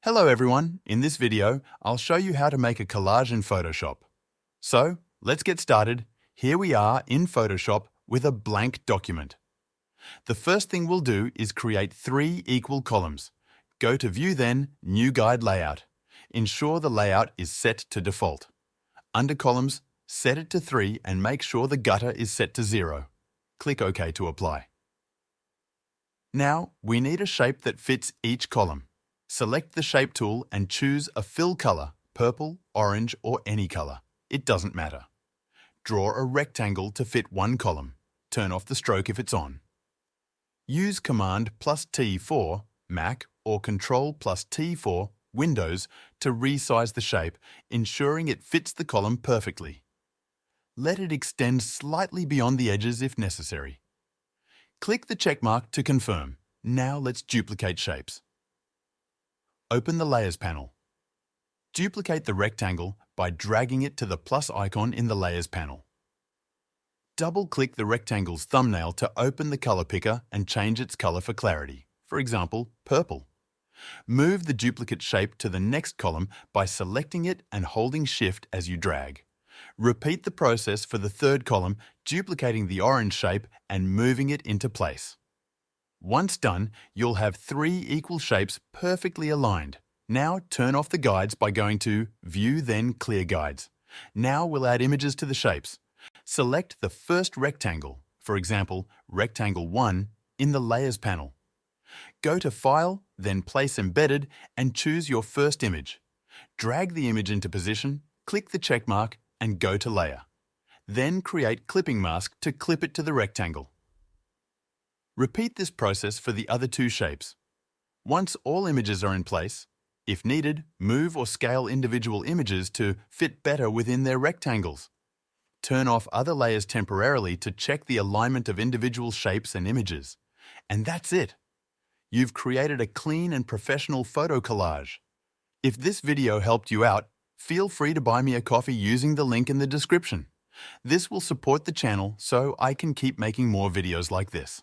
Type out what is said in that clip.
Hello everyone, in this video I'll show you how to make a collage in Photoshop. So, let's get started. Here we are in Photoshop with a blank document. The first thing we'll do is create 3 equal columns. Go to View then, New Guide Layout. Ensure the layout is set to default. Under Columns, set it to 3 and make sure the gutter is set to 0. Click OK to apply. Now, we need a shape that fits each column. Select the Shape tool and choose a fill color, purple, orange or any color. It doesn't matter. Draw a rectangle to fit one column. Turn off the stroke if it's on. Use Command plus T for Mac or Control plus T for Windows to resize the shape, ensuring it fits the column perfectly. Let it extend slightly beyond the edges if necessary. Click the check mark to confirm. Now let's duplicate shapes. Open the Layers panel. Duplicate the rectangle by dragging it to the plus icon in the Layers panel. Double-click the rectangle's thumbnail to open the color picker and change its color for clarity, for example, purple. Move the duplicate shape to the next column by selecting it and holding Shift as you drag. Repeat the process for the third column, duplicating the orange shape and moving it into place. Once done, you'll have 3 equal shapes perfectly aligned. Now turn off the guides by going to View then Clear Guides. Now we'll add images to the shapes. Select the first rectangle, for example, Rectangle 1, in the Layers panel. Go to File, then Place Embedded and choose your first image. Drag the image into position, click the check mark and go to Layer. Then create Clipping Mask to clip it to the rectangle. Repeat this process for the other 2 shapes. Once all images are in place, if needed, move or scale individual images to fit better within their rectangles. Turn off other layers temporarily to check the alignment of individual shapes and images. And that's it. You've created a clean and professional photo collage. If this video helped you out, feel free to buy me a coffee using the link in the description. This will support the channel so I can keep making more videos like this.